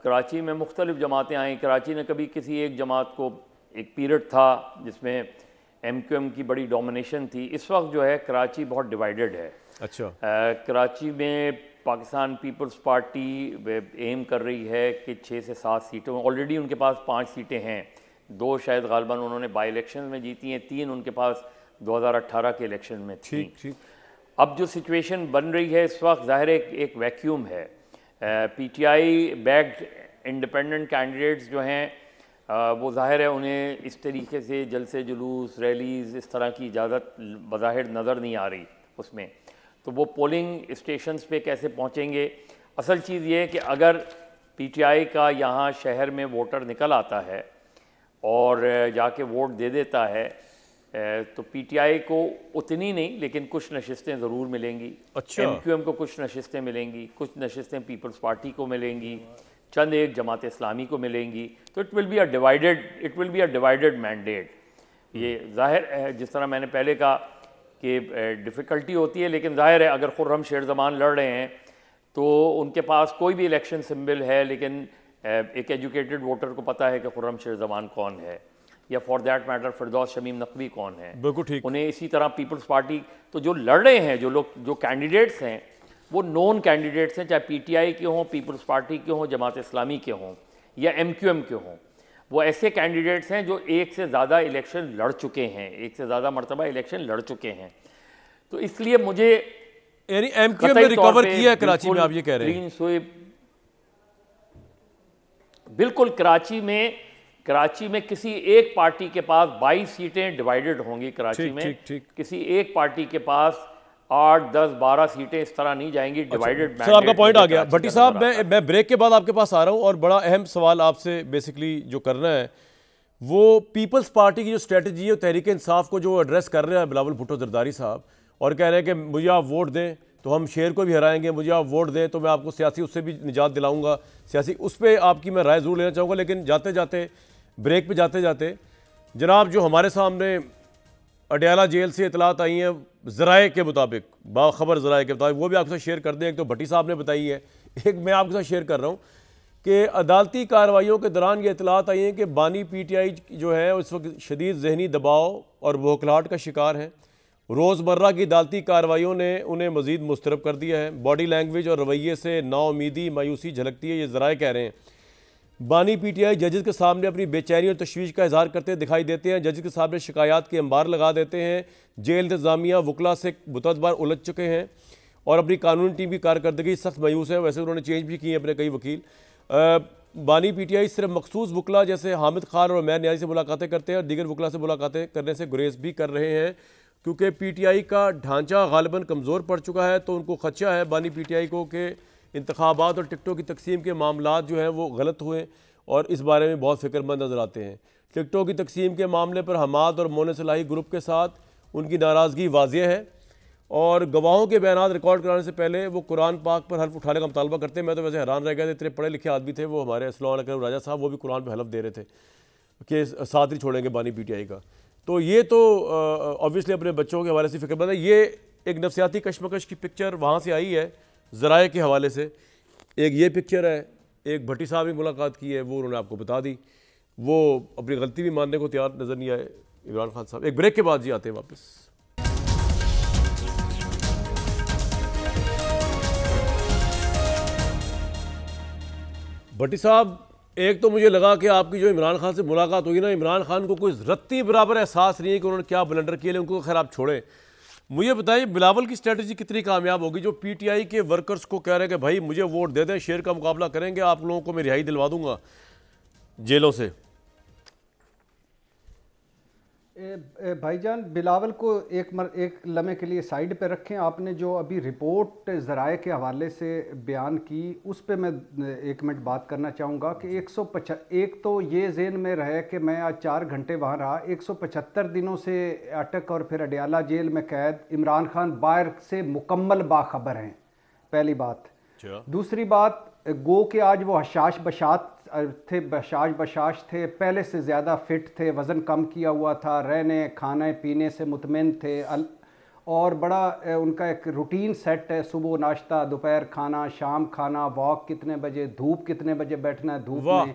कराची में मुख्तलिफ़ जमातें आई। कराची ने कभी किसी एक जमात को, एक पीरियड था जिसमें MQM की बड़ी डोमिनेशन थी। इस वक्त जो है कराची बहुत डिवाइडेड है। अच्छा। कराची में पाकिस्तान पीपल्स पार्टी एम कर रही है कि 6 से 7 सीटें, ऑलरेडी उनके पास 5 सीटें हैं, 2 शायद गालिबन उन्होंने बाई इलेक्शन में जीती हैं, 3 उनके पास 2018 के इलेक्शन में थी। ठीक। अब जो सिचुएशन बन रही है इस वक्त, ज़ाहिर एक वैक्यूम है। PTI बैक्ड इंडिपेंडेंट कैंडिडेट्स जो हैं वो ज़ाहिर है उन्हें इस तरीके से जलसे जुलूस, रैलीज़, इस तरह की इजाज़त बज़ाहिर नज़र नहीं आ रही उसमें। तो वो पोलिंग स्टेशंस पे कैसे पहुंचेंगे? असल चीज़ ये है कि अगर PTI का यहाँ शहर में वोटर निकल आता है और जाके वोट दे देता है, तो PTI को उतनी नहीं लेकिन कुछ नशिस्तें ज़रूर मिलेंगी। अच्छा। MQM को कुछ नशिस्तें मिलेंगी, कुछ नशिस्तें पीपल्स पार्टी को मिलेंगी, चंद एक जमात इस्लामी को मिलेंगी। तो it will be a divided mandate. ये जाहिर है, जिस तरह मैंने पहले कहा कि डिफ़िकल्टी होती है, लेकिन जाहिर है अगर खुर्रम शेर ज़मान लड़ रहे हैं तो उनके पास कोई भी इलेक्शन सिंबल है, लेकिन एक एजुकेटेड वोटर को पता है कि खुर्रम शेर ज़मान कौन है, या फॉर दैट मैटर फिरदौस शमीम नकवी कौन है। बिल्कुल ठीक। उन्हें इसी तरह पीपल्स पार्टी, तो जो लड़ रहे हैं, जो कैंडिडेट्स हैं, वो नॉन कैंडिडेट्स हैं, चाहे PTI के हों, पीपल्स पार्टी के हों, जमात इस्लामी के हों या MQM के हों। वो ऐसे कैंडिडेट्स हैं जो एक से ज़्यादा इलेक्शन लड़ चुके हैं, एक से ज़्यादा मरतबा इलेक्शन लड़ चुके हैं। तो इसलिए मुझे, यानी MQM ने रिकवर किया है कराची में, आप ये कह रहे हैं? बिल्कुल। कराची में किसी एक पार्टी के पास 22 सीटें डिवाइडेड होंगी कराची में। किसी एक पार्टी के पास 8, 10, 12 सीटें इस तरह नहीं जाएंगी डिवाइडेड। सर आपका पॉइंट आ गया। भट्टी साहब, मैं ब्रेक के बाद आपके पास आ रहा हूँ और बड़ा अहम सवाल आपसे बेसिकली जो करना है वो पीपल्स पार्टी की जो स्ट्रेटजी है, तहरीक इंसाफ को जो एड्रेस कर रहे हैं बिलावल भुट्टो जरदारी साहब, और कह रहे हैं कि मुझे आप वोट दें तो हम शेर को भी हराएंगे, मुझे आप वोट दें तो मैं आपको सियासी उससे भी निजात दिलाऊंगा सियासी। उस पर आपकी मैं राय ज़रूर लेना चाहूँगा, लेकिन जाते जाते ब्रेक पे जाते जाते जनाब, जो हमारे सामने अडयाला जेल से इतलात आई हैं ज़राए के मुताबिक, बाखबर ज़राए के मुताबिक, वो भी आपके साथ शेयर कर दें। एक तो भट्टी साहब ने बताई है, एक मैं आपके साथ शेयर कर रहा हूँ कि अदालती कार्रवाइयों के दौरान ये इतलात आई हैं कि बानी PTI जो है उस वक्त शदीद जहनी दबाव और बौखलाहट का शिकार हैं। रोज़मर्रा की अदालती कार्रवाइयों ने उन्हें मज़ीद मुस्तरब कर दिया है। बॉडी लैंग्वेज और रवैये से नाउमीदी, मायूसी झलकती है, ये ज़राए कह रहे हैं। बानी PTI जजेस के सामने अपनी बेचैनी और तशवीश का इजहार करते दिखाई देते हैं। जजेस के सामने शिकायत के अंबार लगा देते हैं। जेल इंतज़ामिया वकला से मुतअद्दिद उलझ चुके हैं और अपनी कानूनी टीम की कारकर्दगी सख्त मायूस है। वैसे उन्होंने चेंज भी किए अपने कई वकील। बानी PTI सिर्फ मखसूस वकला जैसे हामिद खान और उमैर न्याजी से मुलाकातें करते हैं और दीगर वकला से मुलाकातें करने से गुरेज भी कर रहे हैं, क्योंकि PTI का ढांचा गालिबन कमज़ोर पड़ चुका है। तो उनको खदशा है बानी PTI को कि इंतखाबात और टिकटों की तकसीम के मामलात जो हैं वो गलत हुए, और इस बारे में बहुत फ़िक्रमंद नज़र आते हैं। टिकटों की तकसीम के मामले पर हमाद और मोने सलाही ग्रुप के साथ उनकी नाराज़गी वाज़ेह है, और गवाहों के बयान रिकॉर्ड कराने से पहले वो कुरान पाक पर हल्फ उठाने का मुतालबा करते हैं। मैं तो वैसे हैरान रह गया था, इतने पढ़े लिखे आदमी थे वो हमारे अस्सलाम वालेकुम राजा साहब, वो भी कुरान पर हल्फ दे रहे थे कि साथ ही छोड़ेंगे बानी पीटीआई का। तो ये तो ऑब्वियसली अपने बच्चों के हवाले से फिक्रमंद है। ये एक नफसियाती कशमकश की पिक्चर वहाँ से आई है ज़राए के हवाले से। एक ये पिक्चर है, एक भट्टी साहब की मुलाकात की है, वो उन्होंने आपको बता दी, वो अपनी गलती भी मानने को तैयार नज़र नहीं आए इमरान खान साहब। एक ब्रेक के बाद जी आते हैं वापस। भट्टी साहब, एक तो मुझे लगा कि आपकी जो इमरान खान से मुलाकात हुई ना, इमरान खान को कोई रत्ती बराबर एहसास नहीं है कि उन्होंने क्या ब्लंडर किए, उनको खैर आप छोड़ें। मुझे बताइए बिलावल की स्ट्रेटजी कितनी कामयाब होगी, जो पीटीआई के वर्कर्स को कह रहे हैं कि भाई मुझे वोट दे दें, शेर का मुकाबला करेंगे, आप लोगों को मैं रिहाई दिलवा दूंगा जेलों से। भाईजान, बिलावल को एक लम्हे के लिए साइड पे रखें। आपने जो अभी रिपोर्ट ज़राए के हवाले से बयान की, उस पे मैं 1 मिनट बात करना चाहूँगा कि 150 तो ये ज़हन में रहे कि मैं आज 4 घंटे वहाँ रहा, 175 दिनों से अटक और फिर अडियाला जेल में कैद इमरान खान बाहर से मुकम्मल बाखबर हैं, पहली बात। दूसरी बात, गो के आज वो हशाश बशाश थे, पहले से ज़्यादा फिट थे, वज़न कम किया हुआ था, रहने खाने पीने से मुतमईन थे, और बड़ा उनका एक रूटीन सेट है, सुबह नाश्ता, दोपहर खाना, शाम खाना, वॉक कितने बजे, धूप कितने बजे बैठना है धूप में,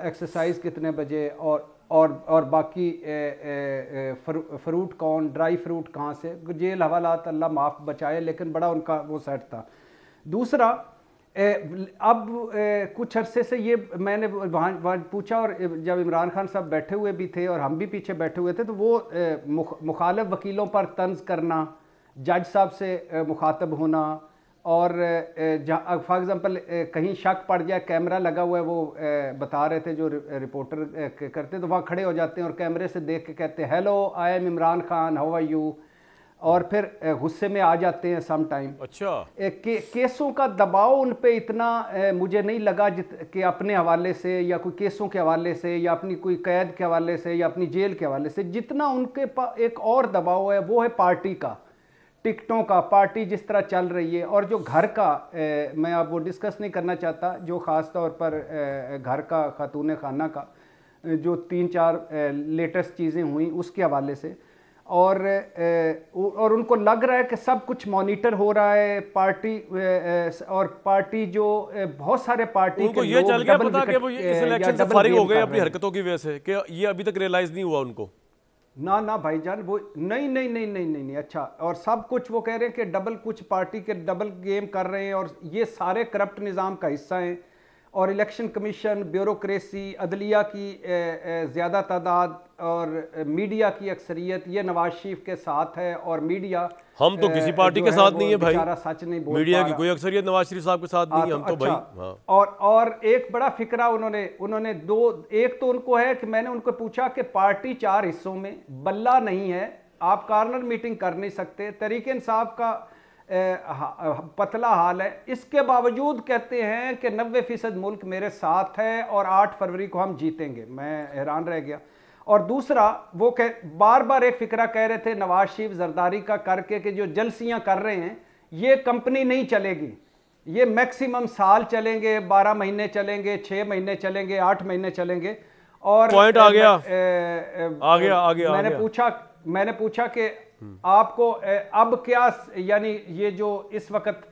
एक्सरसाइज कितने बजे, और बाकी फ्रूट कौन, ड्राई फ्रूट कहाँ से, जेल हवालात अल्लाह माफ़ बचाए, लेकिन बड़ा उनका वो सेट था। दूसरा, अब कुछ अरसे से ये मैंने वहाँ पूछा, और जब इमरान खान साहब बैठे हुए भी थे और हम भी पीछे बैठे हुए थे, तो वो मुखालिफ वकीलों पर तंज करना, जज साहब से मुखातब होना, और फॉर एग्ज़ाम्पल कहीं शक पड़ जाए, कैमरा लगा हुआ है, वो बता रहे थे जो रिपोर्टर करते, तो वहाँ खड़े हो जाते हैं और कैमरे से देख के कहते हैं hello I am Imran Khan, how are you, और फिर गुस्से में आ जाते हैं सम टाइम। अच्छा, केसों का दबाव उन पे इतना मुझे नहीं लगा कि अपने हवाले से या कोई केसों के हवाले से या अपनी कोई कैद के हवाले से या अपनी जेल के हवाले से, जितना उनके पास एक और दबाव है वो है पार्टी का, टिकटों का, पार्टी जिस तरह चल रही है, और जो घर का मैं अब वो डिस्कस नहीं करना चाहता, जो ख़ास तौर पर घर का, खातून खाना का जो 3-4 लेटेस्ट चीज़ें हुई उसके हवाले से, और उनको लग रहा है कि सब कुछ मॉनिटर हो रहा है, पार्टी और पार्टी जो बहुत सारे पार्टी उनको ये चल गया पता कि वो इस इलेक्शन से फारिग हो गए अपनी हरकतों की वजह से, कि ये अभी तक रियलाइज नहीं हुआ उनको। ना भाईजान, वो नहीं। अच्छा, और सब कुछ वो कह रहे हैं कि डबल, कुछ पार्टी के डबल गेम कर रहे हैं, और ये सारे करप्ट निज़ाम का हिस्सा हैं, और इलेक्शन कमीशन, ब्यूरोक्रेसी, अदलिया की ज़्यादा तादाद और मीडिया की अक्सरियत ये नवाज शरीफ के साथ है, और मीडिया, हम तो किसी पार्टी के साथ नहीं है भाई, सच नहीं बोल, मीडिया की कोई अक्सरियत नवाज शरीफ साहब के साथ नहीं है, हम तो भाई। हाँ। और एक बड़ा फिक्रा उन्होंने एक तो उनको है कि मैंने उनको पूछा कि पार्टी 4 हिस्सों में, बल्ला नहीं है, आप कॉर्नर मीटिंग कर नहीं सकते, तरीके इंसाफ का पतला हाल है, इसके बावजूद कहते हैं कि 90% मुल्क मेरे साथ है और 8 फरवरी को हम जीतेंगे। मैं हैरान रह गया। और दूसरा, वो बार बार एक फिक्रा कह रहे थे नवाज शरीफ जरदारी का करके कि जो जलसियां कर रहे हैं, ये कंपनी नहीं चलेगी, ये मैक्सिमम साल चलेंगे, 12 महीने चलेंगे, 6 महीने चलेंगे, 8 महीने चलेंगे। और पॉइंट आ गया। मैंने पूछा कि आपको अब क्या, यानी ये जो इस वक्त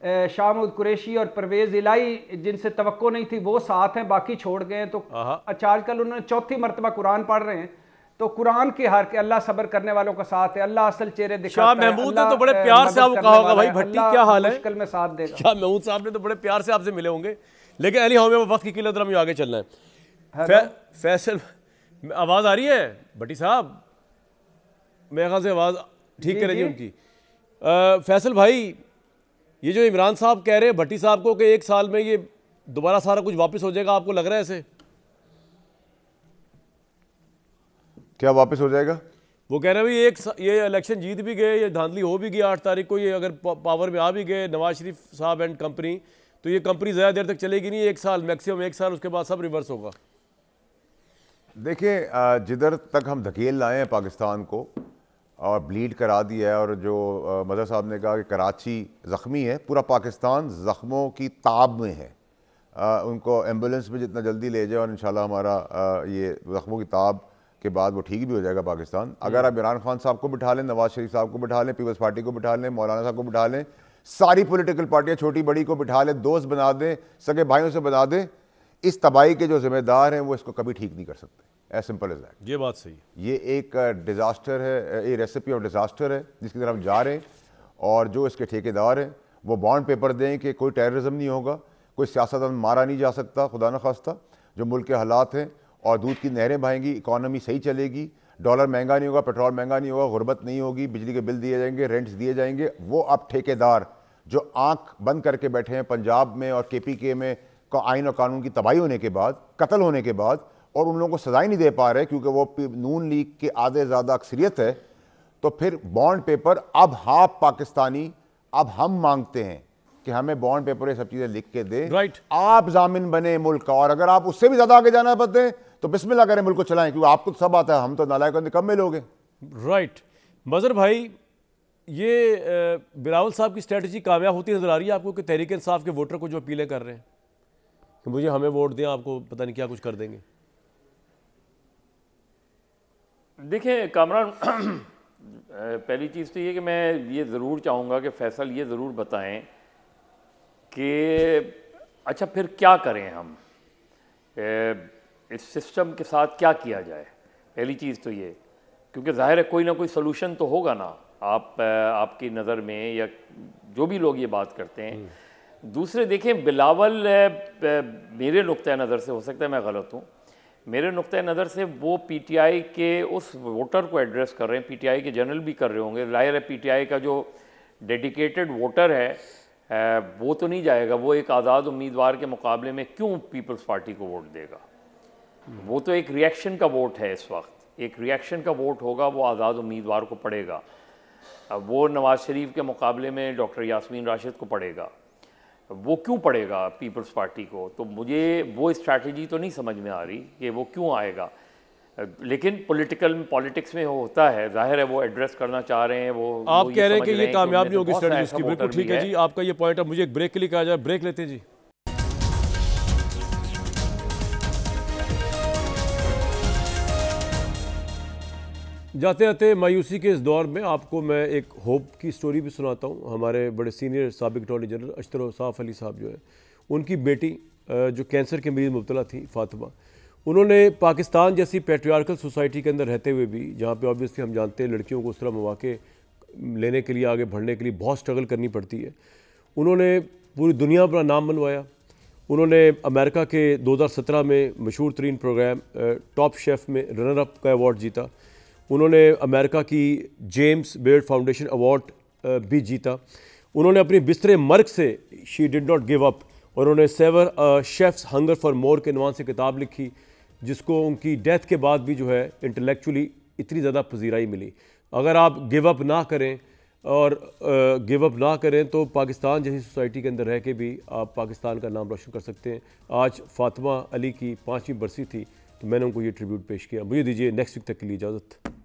शाह महमूद कुरैशी और परवेज इलाही जिनसे तवक्को नहीं थी वो साथ हैं, बाकी छोड़ गए हैं, तो अच्छा आजकल उन्होंने 4थी मरतबा कुरान पढ़ रहे हैं, तो कुरान के हार के अल्लाह सब्र करने वालों का साथ है, अल्लाह असल चेहरे दिखाता है। शाह महमूद ने तो बड़े प्यार से आपको कहा होगा भाई भट्टी क्या हाल है, मुश्किल में साथ देगा। शाह महमूद साहब ने तो बड़े प्यार से आपसे मिले होंगे, लेकिन अली हमें वक्त की किल्लत में आगे चलना है। फैसल, आवाज आ रही है भट्टी साहब? मेरे ख्याल से आवाज़ ठीक करेगी उनकी। फैसल भाई, ये जो इमरान साहब कह रहे हैं भट्टी साहब को कि 1 साल में ये दोबारा सारा कुछ वापस हो जाएगा, आपको लग रहा है ऐसे? क्या वापस हो जाएगा? वो कह रहे हैं ये इलेक्शन जीत भी गए, ये धांधली हो भी गई 8 तारीख को, ये अगर पावर में आ भी गए नवाज शरीफ साहब एंड कंपनी, तो ये कंपनी ज़्यादा देर तक चलेगी नहीं, 1 साल मैक्सिमम 1 साल, उसके बाद सब रिवर्स होगा। देखिए, जिधर तक हम धकेल लाए हैं पाकिस्तान को, और ब्लीड करा दिया है। और जो मदर साहब ने कहा कि कराची ज़ख्मी है, पूरा पाकिस्तान ज़ख्मों की ताब में है। उनको एम्बुलेंस में जितना जल्दी ले जाए और इंशाल्लाह हमारा ये ज़ख्मों की ताब के बाद वो ठीक भी हो जाएगा पाकिस्तान। अगर आप इमरान खान साहब को बिठा लें, नवाज शरीफ साहब को बिठा लें, पीपल्स पार्टी को बिठा लें, मौलाना साहब को बिठा लें, सारी पॉलिटिकल पार्टियाँ छोटी बड़ी को बिठा लें, दोस्त बना दें, सगे भाइयों से बना दें, इस तबाही के जो जिम्मेदार हैं वो इसको कभी ठीक नहीं कर सकते। As simple as that. ये बात सही है। ये एक डिज़ास्टर है, ये रेसिपी ऑफ डिज़ास्टर है जिसकी तरफ हम जा रहे हैं। और जो इसके ठेकेदार हैं वो बॉन्ड पेपर दें कि कोई टेररिज्म नहीं होगा, कोई सियासतदान मारा नहीं जा सकता, खुदा न खास्ता। जो मुल्क के हालात हैं, और दूध की नहरें बहेंगी, इकॉनमी सही चलेगी, डॉलर महंगा नहीं होगा, पेट्रोल महंगा नहीं होगा, गुर्बत नहीं होगी, बिजली के बिल दिए जाएंगे, रेंट्स दिए जाएंगे। वो अब ठेकेदार जो आंख बंद करके बैठे हैं पंजाब में और KPK में आइन और कानून की तबाही होने के बाद, कत्ल होने के बाद, और उन लोगों को सजाएं नहीं दे पा रहे क्योंकि वो नून लीग के आधे ज़्यादा अक्सरियत है, तो फिर बॉन्ड पेपर अब हाफ पाकिस्तानी, अब हम मांगते हैं कि हमें बॉन्ड पेपर ये सब चीज़ें लिख के दें। राइट। आप जामिन बने मुल्क का, और अगर आप उससे भी ज़्यादा आगे जाना चाहते हैं तो बिस्मिल्लाह करें, मुल्क को चलाएं, क्योंकि आपको तो सब आता है, हम तो नालायक निकम्मे लोग हैं। राइट। मज़हर भाई, ये बिलावल साहब की स्ट्रेटजी कामयाब होती नजर आ रही है आपको कि तहरीक इंसाफ के वोटर को जो अपीलें कर रहे हैं कि मुझे हमें वोट दें, आपको पता नहीं क्या कुछ कर देंगे? देखिए कामरान, पहली चीज़ तो ये कि मैं ये ज़रूर चाहूँगा कि फैसल ये ज़रूर बताएं कि अच्छा फिर क्या करें हम, इस सिस्टम के साथ क्या किया जाए। पहली चीज़ तो ये, क्योंकि ज़ाहिर है कोई ना कोई सलूशन तो होगा ना आपकी नज़र में, या जो भी लोग ये बात करते हैं। दूसरे देखें, बिलावल मेरे नुक्ता नज़र से, हो सकता है मैं गलत हूँ, मेरे नुक्ता नज़र से वो PTI के उस वोटर को एड्रेस कर रहे हैं, PTI के जनरल भी कर रहे होंगे। ज़ाहिर है PTI का जो डेडिकेटेड वोटर है वो तो नहीं जाएगा, वो एक आज़ाद उम्मीदवार के मुकाबले में क्यों पीपल्स पार्टी को वोट देगा। वो तो एक रिएक्शन का वोट है, इस वक्त एक रिएक्शन का वोट होगा, वो आज़ाद उम्मीदवार को पड़ेगा। अब वो नवाज़ शरीफ के मुकाबले में डॉक्टर यास्मीन राशिद को पड़ेगा, वो क्यों पड़ेगा पीपल्स पार्टी को? तो मुझे वो स्ट्रैटेजी तो नहीं समझ में आ रही कि वो क्यों आएगा। लेकिन पॉलिटिक्स में होता है, जाहिर है वो एड्रेस करना चाह रहे हैं। वो आप कह रहे हैं कि ये कामयाब नहीं होगी बहुत स्ट्रैटेजी उसकी, बिल्कुल ठीक है जी, आपका ये पॉइंट। अब मुझे एक ब्रेक के लिए कहा जाए, ब्रेक लेते हैं जी। जाते जाते मायूसी के इस दौर में आपको मैं एक होप की स्टोरी भी सुनाता हूँ। हमारे बड़े सीनियर साबिक अटॉर्नी जनरल अशतर औसाफ अली साहब जो है, उनकी बेटी जो कैंसर के मरीज मुब्तला थी, फातिमा, उन्होंने पाकिस्तान जैसी पैट्रियार्कल सोसाइटी के अंदर रहते हुए भी, जहाँ पे ऑब्वियसली हम जानते हैं लड़कियों को उस तरह मौके लेने के लिए, आगे बढ़ने के लिए बहुत स्ट्रगल करनी पड़ती है, उन्होंने पूरी दुनिया पर नाम बनवाया। उन्होंने अमेरिका के 2017 में मशहूर तरीन प्रोग्राम टॉप शेफ़ में रनर अप का अवार्ड जीता। उन्होंने अमेरिका की जेम्स बेयर्ड फाउंडेशन अवार्ड भी जीता। उन्होंने अपनी बिस्तरे मर्ग से she did not give up, और उन्होंने savour chefs hunger for more के नवान से किताब लिखी, जिसको उनकी डेथ के बाद भी जो है इंटेलेक्चुअली इतनी ज़्यादा पजीराई मिली। अगर आप गिव अप ना करें और गिव अप ना करें तो पाकिस्तान जैसी सोसाइटी के अंदर रह के भी आप पाकिस्तान का नाम रोशन कर सकते हैं। आज फातिमा अली की 5वीं बरसी थी, तो मैंने उनको ये ट्रिब्यूट पेश किया। मुझे दीजिए नेक्स्ट वीक तक के लिए इजाज़त।